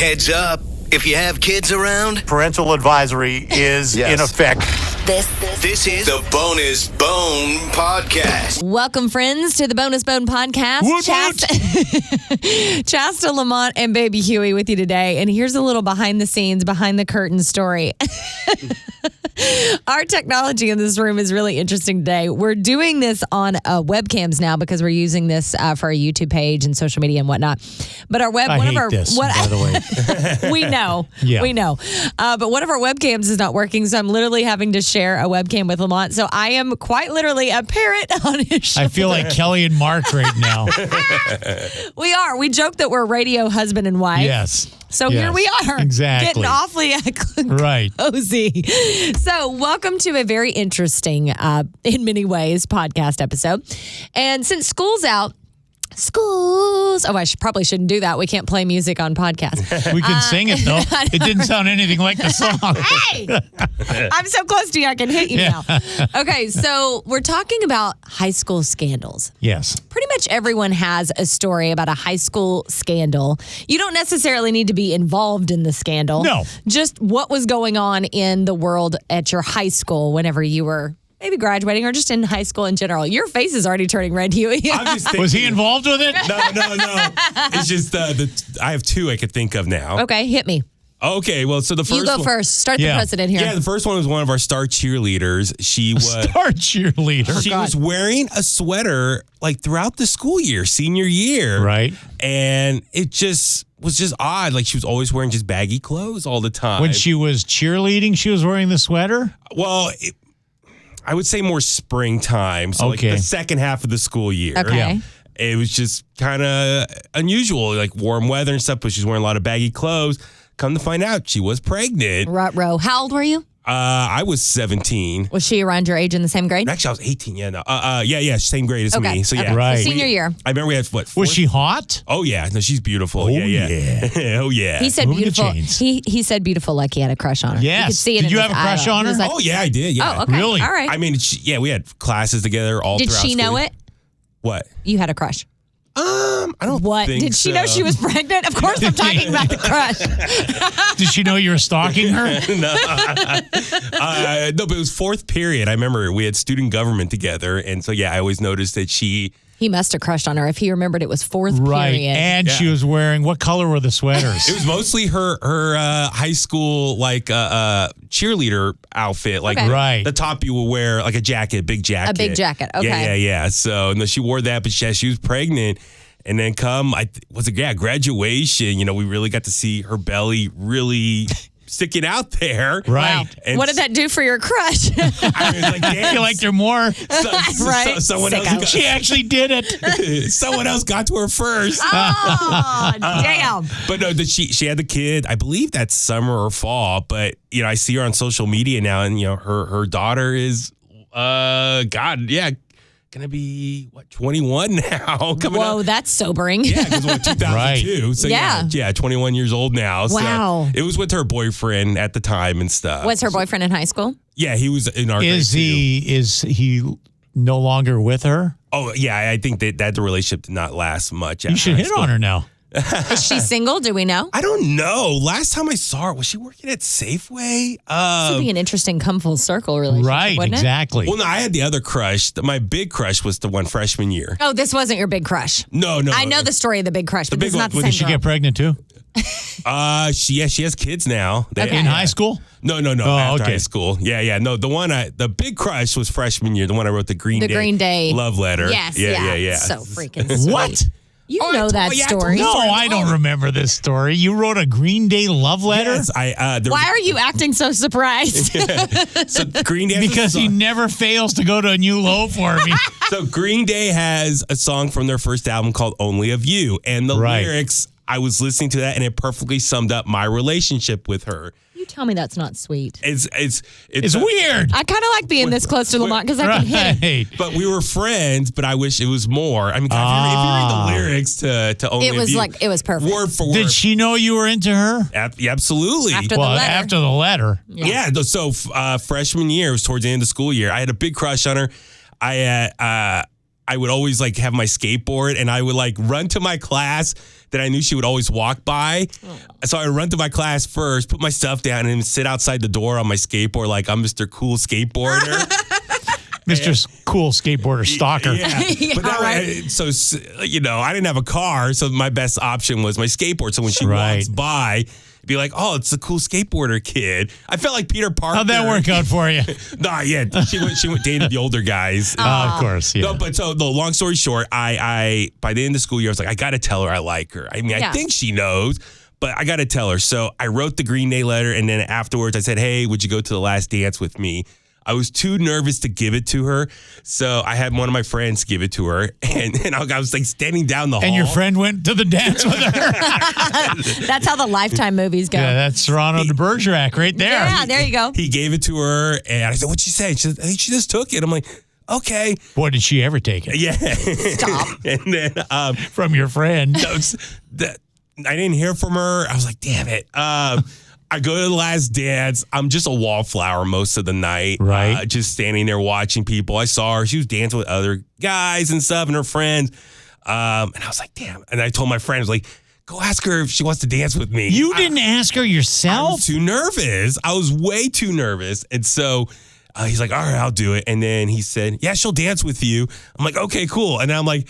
Heads up. If you have kids around, parental advisory is in effect. This is the Bonus Bone Podcast. Welcome, friends, to the Bonus Bone Podcast. Chasta, Lamont, and Baby Huey with you today. And here's a little behind the scenes, behind the curtain story. Our technology in this room is really interesting today. We're doing this on webcams now because we're using this for our YouTube page and social media and whatnot. But our web, by the way. We know. Yeah. We know. But one of our webcams is not working, so I'm literally having to share a webcam with Lamont. So I am quite literally a parrot on his shoulder. I feel like Kelly and Mark right now. We are. We joke that we're radio husband and wife. Yes. So here we are. Exactly. Getting awfully cozy. So welcome to a very interesting, in many ways, podcast episode. And since school's out, oh, I probably shouldn't do that. We can't play music on podcasts. We can sing it, though. It didn't sound anything like the song. Hey! I'm so close to you, I can hit you now. Okay, so we're talking about high school scandals. Yes. Pretty much everyone has a story about a high school scandal. You don't necessarily need to be involved in the scandal. No. Just what was going on in the world at your high school whenever you were maybe graduating or just in high school in general. Your face is already turning red, Huey. Was he involved with it? No. It's just I have two I could think of now. Okay, hit me. Okay, well, so the first You go one, first. Start the precedent here. Yeah, the first one was one of our star cheerleaders. She was Star cheerleader. She was wearing a sweater like throughout the school year, senior year. Right. And it just was just odd. Like she was always wearing just baggy clothes all the time. When she was cheerleading, she was wearing the sweater? Well, I would say more springtime. So like the second half of the school year. Okay. Yeah. It was just kind of unusual, like warm weather and stuff, but she's wearing a lot of baggy clothes. Come to find out, she was pregnant. Ruh-roh. How old were you? I was 17. Was she around your age in the same grade? Actually, I was 18. Yeah, no. same grade as me. So yeah, right. Senior year. I remember we had what? Was she hot? Oh yeah, no, she's beautiful. Yeah. Oh yeah. He said Moving beautiful. the chains. He said beautiful like he had a crush on her. Yes. You could see it. Did in you his have a crush on her? He was like, Oh yeah, I did. Yeah. Oh, okay. Really? All right. I mean, we had classes together all Did throughout she know school. it? What? You had a crush. I don't What? think Did she so. know she was pregnant? Of course I'm talking about the crush. Did she know you were stalking her? No, but it was fourth period. I remember we had student government together. And so, yeah, I always noticed that she... He must have crushed on her if he remembered it was fourth Right. period. And she was wearing, what color were the sweaters? It was mostly her high school, like, cheerleader outfit. Like, Right. the top you would wear, like a jacket, big jacket. A big jacket, okay. Yeah. So, no, she wore that, but she was pregnant. And then graduation, we really got to see her belly really sticking out there. Right. Wow. And What did that do for your crush? I was like, damn. I feel like they're more. Right. Someone else She actually did it. someone else got to her first. Oh, damn. But no, she had the kid, I believe that's summer or fall. But, I see her on social media now, and, her daughter is, going to be, 21 now? Whoa, up. that's sobering. Yeah, because 2002. Right. So Yeah. 21 years old now. Wow. So it was with her boyfriend at the time and stuff. Was her boyfriend in high school? Yeah, he was in our grade Is too. he no longer with her? Oh, yeah, I think that the relationship did not last much. You should hit on her now. Is she single? Do we know? I don't know. Last time I saw her, was she working at Safeway? This would be an interesting come full circle relationship, Right, wouldn't it? exactly. Well, no, I had the other crush. My big crush was the one freshman year. Oh, this wasn't your big crush. No. I know the story of the big crush, but The this is big not the one- same Did she girl. get pregnant too? She has kids now. Okay. In high school? No. Oh, after okay. high school. Yeah. No, the big crush was freshman year. The one I wrote the Green Day love letter. Yes, Yeah. So freaking sweet. What? You know that story. No, I don't remember this story. You wrote a Green Day love letter? Yes, Why are you acting so surprised? So Green Day has Because a he song. never fails to go to a new low for me. So Green Day has a song from their first album called Only of You. And the Right. lyrics, I was listening to that and it perfectly summed up my relationship with her. You tell me that's not sweet. It's weird. I kind of like being this close to Lamont because I can hit him. Right. But we were friends, but I wish it was more. I mean, if you read the lyrics to Only It of was You, like, it was perfect. word for word. Did she know you were into her? Absolutely. After the letter. After the letter. Yeah. So freshman year, it was towards the end of the school year. I had a big crush on her. I I would always like have my skateboard and I would like run to my class that I knew she would always walk by. So I would run to my class first, put my stuff down and sit outside the door on my skateboard like I'm Mr. Cool Skateboarder. Mr. Cool Skateboarder Stalker. Yeah. But that way, so, you know, I didn't have a car, so my best option was my skateboard. So when she walks by, be like, oh, it's a cool skateboarder kid. I felt like Peter Parker. How'd that work out for you? Nah, yeah. She went dated the older guys. Of course, yeah. No, but so the long story short, I by the end of the school year, I was like, I got to tell her I like her. I mean, I think she knows, but I got to tell her. So I wrote the Green Day letter, and then afterwards I said, hey, would you go to the last dance with me? I was too nervous to give it to her, so I had one of my friends give it to her, and I was like standing down the hall. And your friend went to the dance with her. That's how the Lifetime movies go. Yeah, that's Serrano de Bergerac right there. Yeah, there you go. He gave it to her, and I said, what'd she say? She said, I think she just took it. I'm like, okay. Boy, did she ever take it. Yeah. Stop. And then from your friend. I didn't hear from her. I was like, damn it. I go to the last dance. I'm just a wallflower most of the night. Right. Just standing there watching people. I saw her. She was dancing with other guys and stuff and her friends. And I was like, damn. And I told my friend, I was like, go ask her if she wants to dance with me. You didn't ask her yourself? I was too nervous. I was way too nervous. And so he's like, all right, I'll do it. And then he said, yeah, she'll dance with you. I'm like, okay, cool. And I'm like,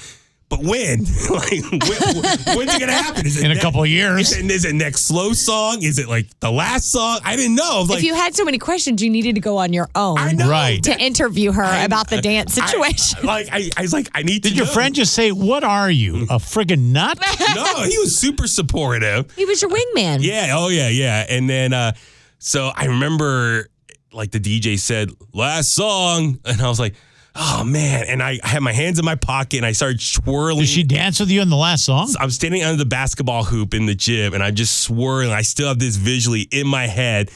but when? Like, when's it going to happen? Is it in a couple of years? Is it next slow song? Is it like the last song? I didn't know. Like, if you had so many questions, you needed to go on your own to interview her about the dance situation. I was like, I need to Did your friend just say, what are you, a friggin' nut? No, he was super supportive. He was your wingman. Yeah, oh yeah. And then, so I remember like the DJ said, last song. And I was like, oh, man. And I had my hands in my pocket and I started twirling. Did she dance with you in the last song? I'm standing under the basketball hoop in the gym and I'm just swirling. I still have this visually in my head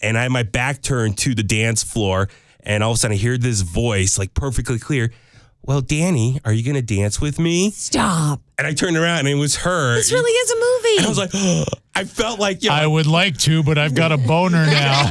and I had my back turned to the dance floor. And all of a sudden I hear this voice like perfectly clear. Well, Danny, are you going to dance with me? Stop. And I turned around and it was her. This really is a movie. And I was like, oh, I felt like, I would like to, but I've got a boner now.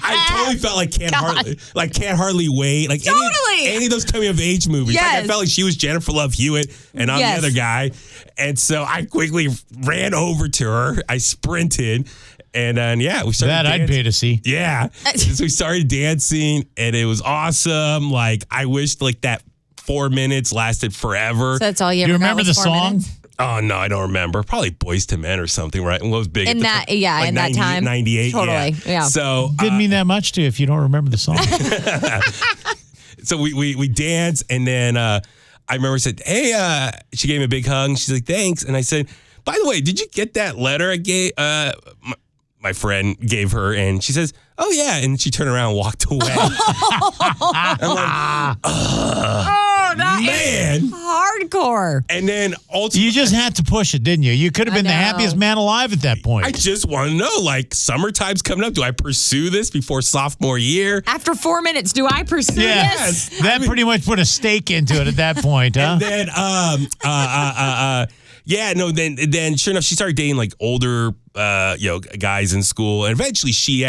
I totally felt like Can't Hardly Wait. Like any of those coming of age movies. Yes. Like I felt like she was Jennifer Love Hewitt and I'm the other guy. And so I quickly ran over to her. I sprinted. And then, we started that dancing. I'd pay to see. Yeah. So we started dancing and it was awesome. Like I wished like that 4 minutes lasted forever. So that's all you ever Do you remember got the was 4 song? minutes? Oh, no, I don't remember. Probably Boys to Men or something, right? What was big? In that, like in 90, that time. 98, Totally, yeah. So Didn't mean that much to you if you don't remember the song. So we danced, and then I remember I said, hey, she gave me a big hug. She's like, thanks. And I said, by the way, did you get that letter I gave, my friend gave her? And she says, oh, yeah. And she turned around and walked away. I'm like, that man. is hardcore. And then ultimately, You just had to push it, didn't you? You could have been the happiest man alive at that point. I just want to know, like, summertime's coming up. Do I pursue this before sophomore year? After 4 minutes, do I pursue this? That pretty much put a stake into it at that point, huh? And then, then sure enough, she started dating like older, guys in school. And eventually she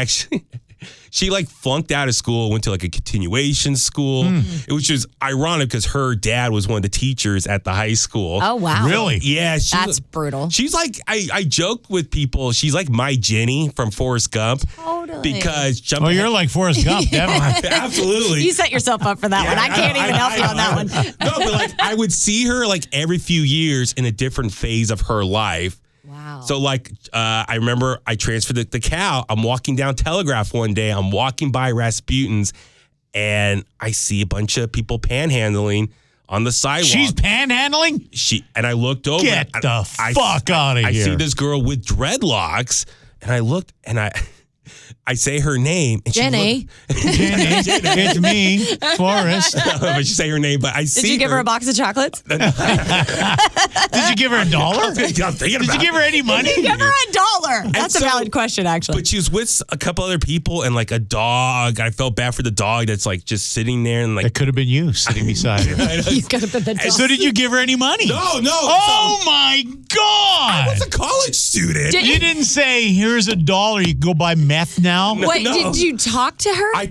like flunked out of school, went to like a continuation school. It was just ironic because her dad was one of the teachers at the high school. Oh, wow. Really? Yeah. That's brutal. She's like, I joke with people, she's like my Jenny from Forrest Gump. Totally. Because you're like Forrest Gump, definitely. Absolutely. You set yourself up for that one. I can't even help you on that one. No, but like I would see her like every few years in a different phase of her life. Wow. So like I remember I transferred the Cal. I'm walking down Telegraph one day. I'm walking by Rasputin's and I see a bunch of people panhandling on the sidewalk. She's panhandling? And I looked over. Get the fuck out of here. I see this girl with dreadlocks and I looked and I say her name. And Jenny. Jenny, it's me, Forrest. But she say her name, but I see Did you give her a box of chocolates? Did you give her $1? Did you give her any money? Did you give her $1? That's a valid question, actually. But she was with a couple other people and like a dog. I felt bad for the dog that's like just sitting there and like. That could have been you sitting beside her. You could have been the dog. So did you give her any money? No. Oh my God. I was a college student. You didn't say, here's $1, you can go buy meth now? Wait, No. did you talk to her? I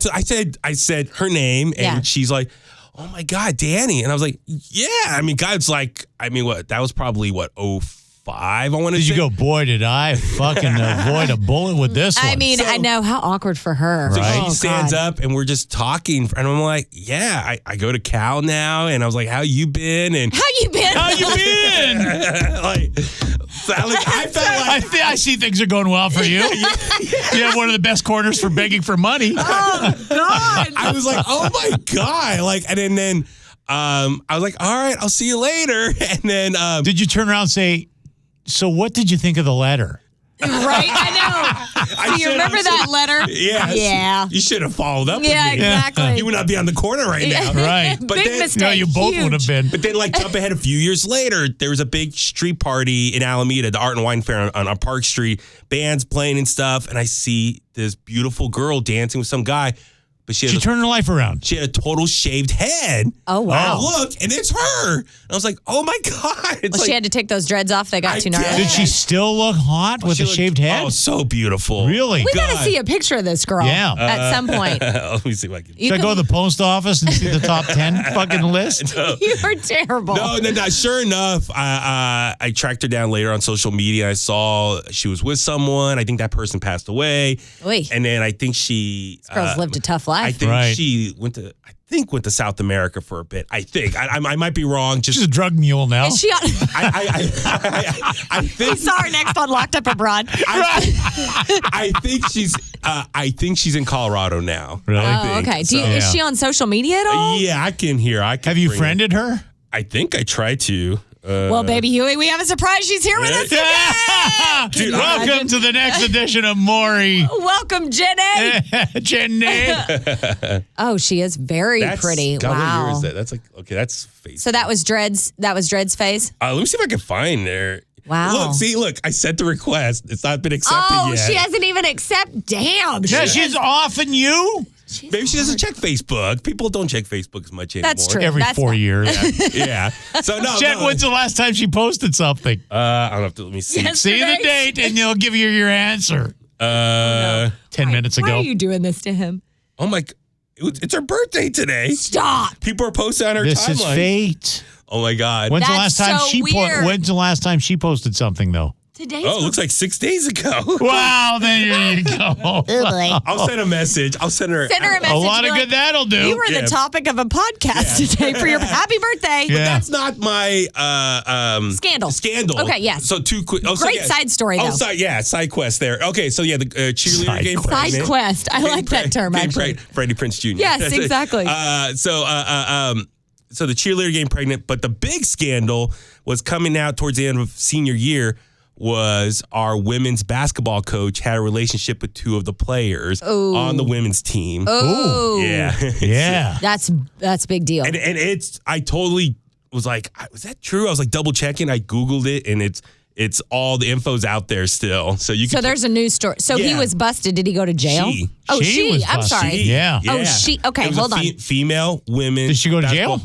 said her name and she's like, oh my God, Danny. And I was like, yeah. I mean, God's like, what? That was probably 05, I want to say. Did you go, boy, did I fucking avoid a bullet with this one? I mean, I know how awkward for her. So Right. she stands up and we're just talking. And I'm like, yeah, I go to Cal now. And I was like, how you been? And How you been? How you been? I felt like I see things are going well for you. You have one of the best corners for begging for money. Oh, God. I was like, oh my God. And then I was like, all right, I'll see you later. And then Did you turn around and say, so what did you think of the letter? Right? I know. Do you remember that letter? Yeah. Yeah. You should have followed up with Yeah, me. exactly. You would not be on the corner right now. Right. But Big then- mistake. No, you both would have been. But then, jump ahead a few years later, there was a big street party in Alameda, the Art and Wine Fair on Park Street, bands playing and stuff. And I see this beautiful girl dancing with some guy, but she She turned her life around. had a total shaved head. Oh, wow. I look, and it's her. And I was like, oh my God. It's Well, she had to take those dreads off. They got I too gnarly. did. Did she still look hot with She a looked- shaved head? Oh, so beautiful. Really? We got to God. see a picture of this girl Yeah. at some point. Let me see if I can. You Should I go to the post office and see the top 10 fucking list? You are terrible. No, sure enough, I tracked her down later on social media. I saw she was with someone. I think that person passed away. Oy. And then I think she... This girl's lived a tough I life. think Right. she went to South America for a bit. I think. I might be wrong. Just She's a drug mule now. Is she on? I think We saw her next on Locked Up Abroad. I think she's in Colorado now. Really? I Oh, think. okay. So- Is she on social media at all? Yeah, I can hear. I can Have you bring friended her? I think I tried to. Well, baby Huey, we have a surprise. She's here with us today. Dude, Welcome to the next edition of Maury. Welcome, Jenny. Jenny. Oh, she is very pretty. God, what year Wow. is that? That's that's face. So that was Dread's. That was Dread's face. Let me see if I can find there. Wow. Look, I sent the request. It's not been accepted Oh, yet. she hasn't even accepted. Damn. Yeah, she's offing you Maybe she doesn't check Facebook. People don't check Facebook as much anymore. That's true. every That's 4 not- years. Yeah. So no. Jen, no. when's the last time she posted something? I don't have to. Let me see. Yes. See the Yesterday. date and they'll give you your answer. 10 minutes Why ago. are you doing this to him? Oh my! It's her birthday today. Stop. People are posting on her This timeline. is fate. Oh my God! When's the That's last time so weird. When's the last time she posted something though? Today's. Oh, it looks like 6 days ago. Wow, there you go. Oh, boy. I'll send a message. I'll send her. Send her a A message. lot of be good that'll do. You were Yeah. the topic of a podcast today for your happy birthday. Yeah. That's not my Scandal. Scandal. Okay, yes. So two quick. Oh, Great side story, Oh, though. side quest there. Okay, so yeah, the cheerleader Side game. quest. Side pregnant. quest. I like that term, Game actually. Freddie Prinze Jr. Yes, exactly. So the cheerleader getting pregnant, but the big scandal was coming out towards the end of senior year. Was our women's basketball coach had a relationship with two of the players on the women's team. Oh. Yeah. Yeah. That's a big deal. And I totally was like, was that true? I was like double checking. I Googled it and it's all the info's out there still. So you So can. the's a news story. So he Yeah. was busted. Did he go to jail? She. Oh, She she. was I'm busted. sorry. Yeah. Oh, she. Okay, It was hold a on. Female, women. Did she go to jail?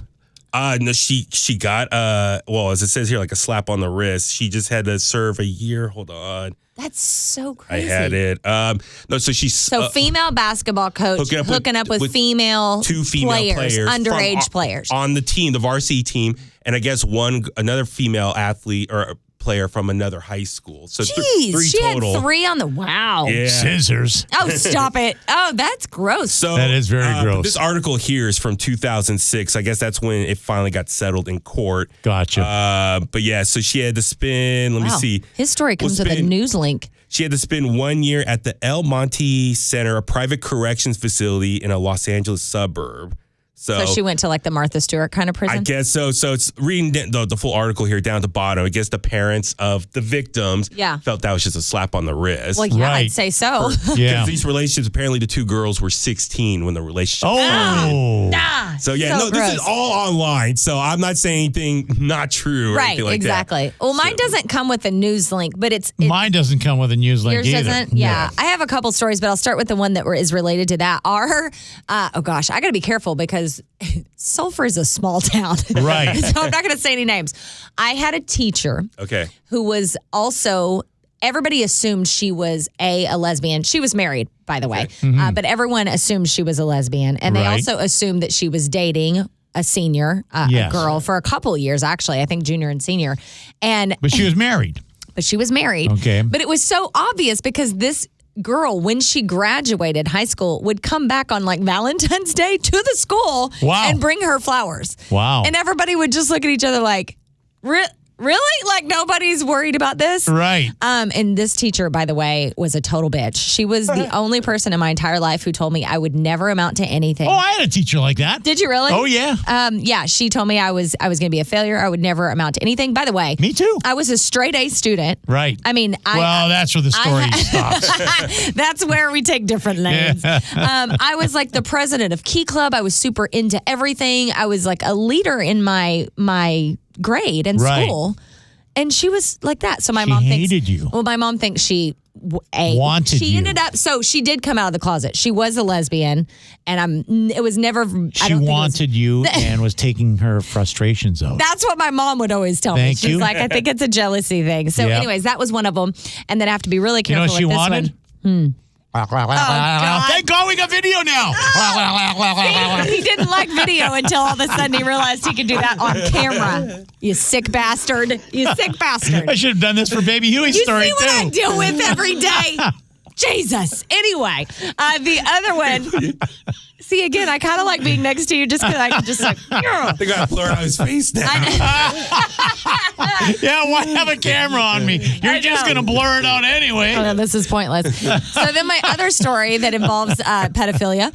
No, she got well, as it says here, like a slap on the wrist. She just had to serve a year. Hold on. That's so I crazy. had it. No, so she's So female basketball coach hooking up with female two female players, underage from- players. on the team, the varsity team, and I guess another female athlete or player from another high school. So Jeez, three she total. had 3 on the wow. Yeah. Scissors. Oh, stop it. Oh, that's gross. So That is very but gross. This article here is from 2006. I guess that's when it finally got settled in court. Gotcha. But yeah, so she had to spend. Let me Wow. see. His story comes with a spend- news link. She had to spend 1 year at the El Monte Center, a private corrections facility in a Los Angeles suburb. So she went to like the Martha Stewart kind of prison? I guess so. So it's reading the full article here down at the bottom. I guess the parents of the victims felt that was just a slap on the wrist. Well, yeah, Right. I'd say so. Yeah. Because these relationships, apparently the two girls were 16 when the relationship Oh. Ah, So yeah, so no, this is gross. all online. So I'm not saying anything not true or Right, anything like exactly. that. Well, mine doesn't come with a news link, but it's Mine doesn't come with a news link yours either. doesn't. Yeah, I have a couple stories, but I'll start with the one that is related to that. Oh gosh, I got to be careful because Sulphur is a small town, Right. so I'm not going to say any names. I had a teacher Okay. who was also. Everybody assumed she was a lesbian. She was married, by the way, but everyone assumed she was a lesbian, and they Right. also assumed that she was dating a senior, a girl, for a couple of years, actually. I think junior and senior. But she was married. But she was married. Okay. But it was so obvious because this girl, when she graduated high school, would come back on like Valentine's Day to the school and bring her flowers. Wow. And everybody would just look at each other like, really? Like nobody's worried about this? Right. And this teacher, by the way, was a total bitch. She was the only person in my entire life who told me I would never amount to anything. Oh, I had a teacher like that. Did you really? Oh, yeah. Yeah, she told me I was going to be a failure. I would never amount to anything. By the way, me too. I was a straight A student. Right. I mean, that's where the story stops. That's where we take different lanes. Yeah. I was like the president of Key Club. I was super into everything. I was like a leader in my grade in school. And she was like that. So my mom hated you. Well, my mom thinks she wanted she you. ended up. So she did come out of the closet. She was a lesbian, and it was never. She wanted you and was taking her frustrations out. That's what my mom would always tell me. She's like, I think it's a jealousy thing. So, anyways, that was one of them. And then I have to be really careful with this one. You know what she wanted? Thank God we got video now. See, he didn't like video until all of a sudden he realized he could do that on camera. You sick bastard. You sick bastard. I should have done this for Baby Huey's story, too. You see what I deal with every day? Jesus. Anyway, the other one. See, again, I kind of like being next to you just because I can just like. They got to blur out his face now. Yeah, why have a camera on me? You're just going to blur it out anyway. Oh, no, this is pointless. So then my other story that involves pedophilia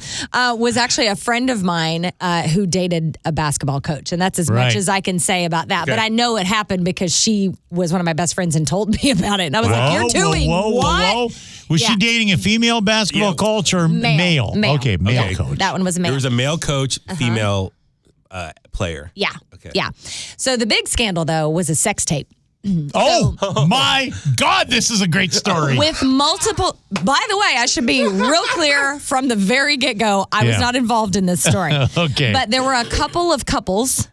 was actually a friend of mine who dated a basketball coach. And that's as much as I can say about that. Okay. But I know it happened because she was one of my best friends and told me about it. And I was like, you're doing what? Was she dating a female basketball coach or male? Okay, male coach. That one was a male. There was a male coach, female player. Yeah. Okay. Yeah. So the big scandal, though, was a sex tape. Oh, my God, this is a great story. With multiple, by the way, I should be real clear from the very get-go, I was not involved in this story. Okay. But there were a couple of couples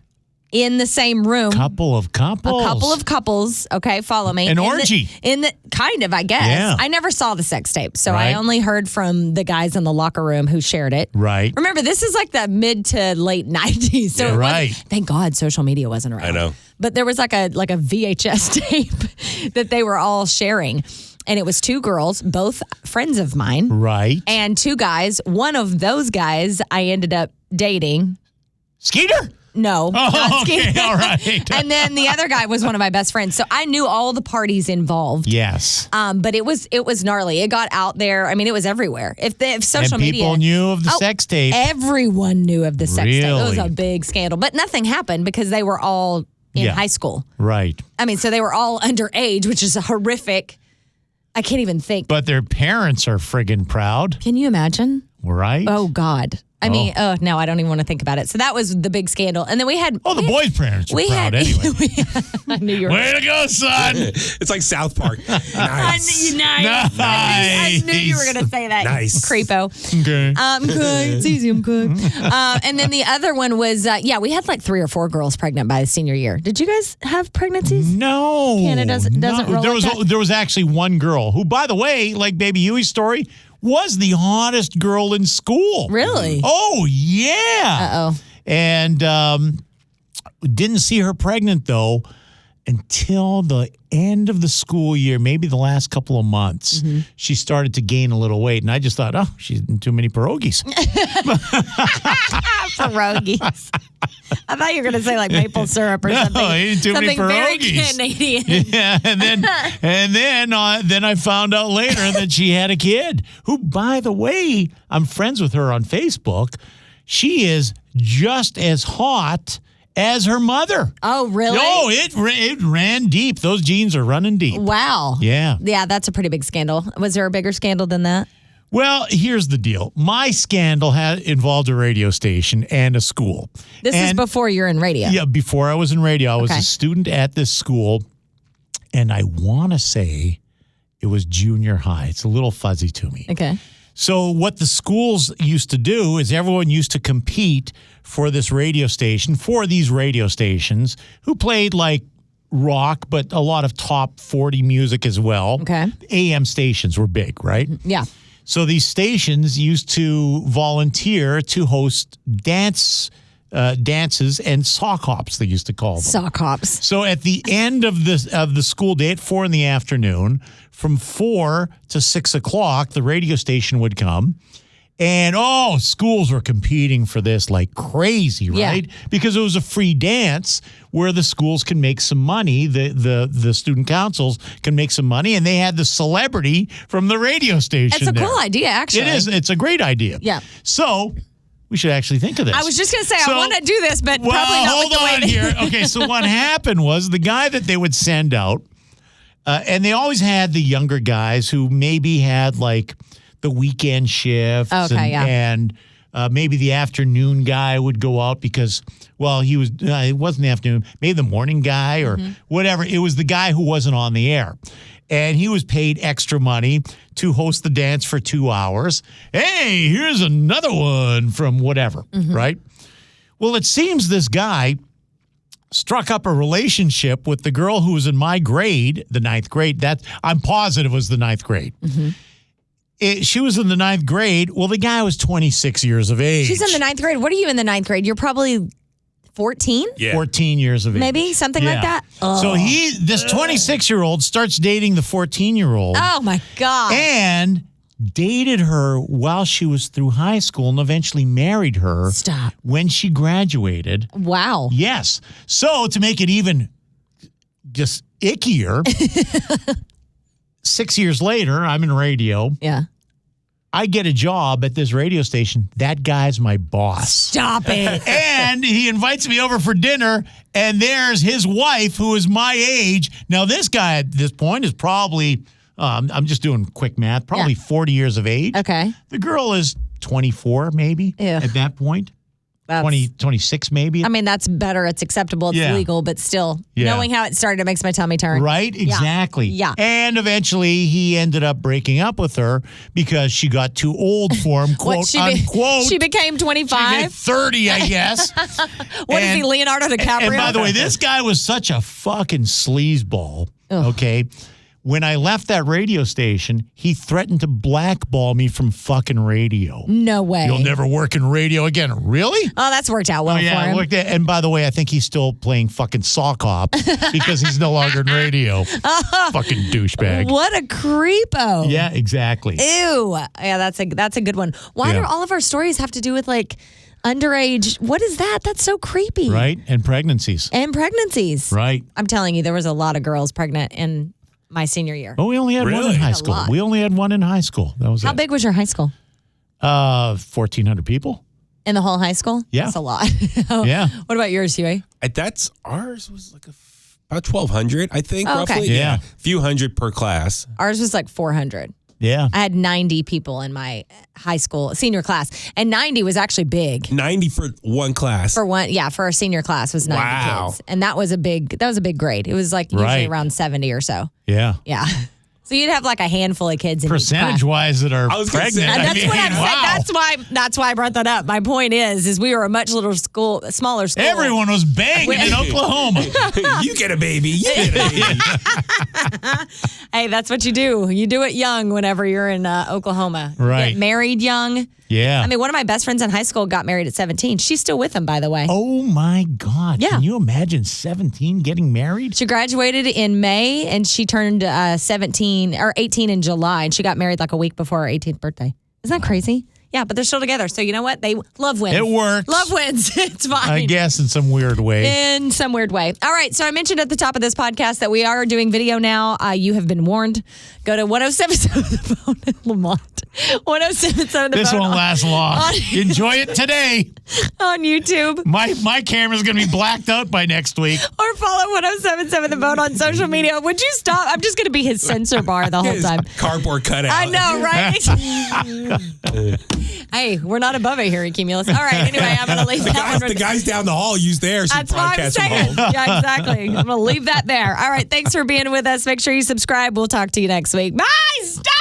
in the same room. A couple of couples. Okay, follow me. An orgy. Kind of, I guess. Yeah. I never saw the sex tape, so I only heard from the guys in the locker room who shared it. Right. Remember, this is like the mid to late 90s, so it wasn't, thank God social media wasn't around. I know. But there was like a VHS tape that they were all sharing. And it was two girls, both friends of mine. Right. And two guys. One of those guys I ended up dating. Skeeter? No. Oh, okay. All right. And then the other guy was one of my best friends. So I knew all the parties involved. Yes. But it was gnarly. It got out there. I mean, it was everywhere. If social media. People knew of the sex tape. Everyone knew of the sex tape. It was a big scandal. But nothing happened because they were all in high school. Right. I mean, so they were all underage, which is horrific. I can't even think. But their parents are friggin' proud. Can you imagine? Right. Oh, God. I mean, no, I don't even want to think about it. So that was the big scandal. And then we had... the boys' parents were proud anyway. I knew you were... Way to go, son. It's like South Park. Nice. Nice. I knew you were going to say that. Nice. Creepo. Okay. I'm good. It's easy. I'm good. And then the other one was, we had like 3 or 4 girls pregnant by the senior year. Did you guys have pregnancies? No. Canada doesn't roll There was actually one girl who, by the way, like Baby Huey's story, was the hottest girl in school. Really? Oh, yeah. Uh-oh. And didn't see her pregnant, though, until the end of the school year, maybe the last couple of months. Mm-hmm. She started to gain a little weight, and I just thought, she's eating too many pierogies. Pierogies. I thought you were going to say like maple syrup or something. No, eating too many very pierogies. Canadian. Yeah, and then I found out later that she had a kid who, by the way, I'm friends with her on Facebook. She is just as hot as her mother. Oh, really? Oh, it ran deep. Those genes are running deep. Wow. Yeah. Yeah, that's a pretty big scandal. Was there a bigger scandal than that? Well, here's the deal. My scandal involved a radio station and a school. This is before you're in radio. Yeah, before I was in radio. I was a student at this school, and I want to say it was junior high. It's a little fuzzy to me. Okay. So what the schools used to do is everyone used to compete for this radio station, for these radio stations who played like rock, but a lot of top 40 music as well. Okay. AM stations were big, right? Yeah. So these stations used to volunteer to host dance dances and sock hops, they used to call them. Sock hops. So at the end of the school day at 4 in the afternoon, from 4 to 6 o'clock, the radio station would come. And, schools were competing for this like crazy, right? Yeah. Because it was a free dance where the schools can make some money. The student councils can make some money. And they had the celebrity from the radio station. It's a cool idea, actually. It is. It's a great idea. Yeah. So we should actually think of this. I was just going to say, I want to do this, but probably not hold with the on here. Okay, so what happened was the guy that they would send out, and they always had the younger guys who maybe had like the weekend shifts. Okay, and maybe the afternoon guy would go out because, it wasn't the afternoon, maybe the morning guy or whatever. It was the guy who wasn't on the air. And he was paid extra money to host the dance for 2 hours. Hey, here's another one from whatever, right? Well, it seems this guy struck up a relationship with the girl who was in my grade, the 9th grade. That I'm positive was the 9th grade. She was in the 9th grade. Well, the guy was 26 years of age. She's in the 9th grade. What are you in the 9th grade? You're probably 14? Yeah. 14 years of age. Maybe, something like that? Oh. So this 26-year-old starts dating the 14-year-old. Oh, my God. And dated her while she was through high school and eventually married her. Stop. When she graduated. Wow. Yes. So to make it even just ickier, 6 years later, I'm in radio. Yeah. I get a job at this radio station. That guy's my boss. Stop it. And he invites me over for dinner, and there's his wife, who is my age. Now, this guy at this point is probably, I'm just doing quick math, probably 40 years of age. Okay. The girl is 24, maybe, at that point. 26 maybe. I mean, that's better. It's acceptable. It's legal, but still, knowing how it started, it makes my tummy turn. Right? Exactly. Yeah. And eventually, he ended up breaking up with her because she got too old for him, quote, unquote. She became 25? She 30, I guess. Is he, Leonardo DiCaprio? And by the way, this guy was such a fucking sleazeball, okay? When I left that radio station, he threatened to blackball me from fucking radio. No way. You'll never work in radio again. Really? Oh, that's worked out well for him. And by the way, I think he's still playing fucking sock hop because he's no longer in radio. Fucking douchebag. What a creepo. Yeah, exactly. Ew. Yeah, that's a good one. Why do all of our stories have to do with like underage? What is that? That's so creepy. Right? And pregnancies. Right. I'm telling you, there was a lot of girls pregnant in my senior year. Oh, we only had one in high school. We only had one in high school. That was How big was your high school? 1,400 people. In the whole high school? Yeah. That's a lot. Yeah. What about yours, Huey? Ours was like about 1,200, I think, roughly. Okay. Yeah. A few hundred per class. Ours was like 400. Yeah. I had 90 people in my high school senior class, and 90 was actually big. 90 for one class. For our senior class was 90 kids. And that was a big grade. It was like usually around 70 or so. Yeah. Yeah. So you'd have like a handful of kids in percentage-wise that are pregnant. That's what I'm saying. That's why I brought that up. My point is we were a much smaller school. Everyone was banging in Oklahoma. You get a baby. You get a baby. Hey, that's what you do. You do it young whenever you're in Oklahoma. Right. You get married young. Yeah. I mean, one of my best friends in high school got married at 17. She's still with him, by the way. Oh, my God. Yeah. Can you imagine 17 getting married? She graduated in May, and she turned 18 in July, and she got married like a week before her 18th birthday. Isn't that crazy? Yeah, but they're still together. So you know what? Love wins. It works. Love wins. It's fine. I guess in some weird way. In some weird way. All right. So I mentioned at the top of this podcast that we are doing video now. You have been warned. Go to 107.7 The Bone in Lamont. 107.7 The Bone. This won't last long. Enjoy it today. On YouTube. My camera's going to be blacked out by next week. Or follow 107.7 The Bone on social media. Would you stop? I'm just going to be his censor bar the whole time. Cardboard cutout. I know, right? Hey, we're not above it here, Cumulus. All right, anyway, I'm going to leave that one. The guys down the hall use theirs. That's what I'm saying. Yeah, exactly. I'm going to leave that there. All right, thanks for being with us. Make sure you subscribe. We'll talk to you next week. Bye! Stop!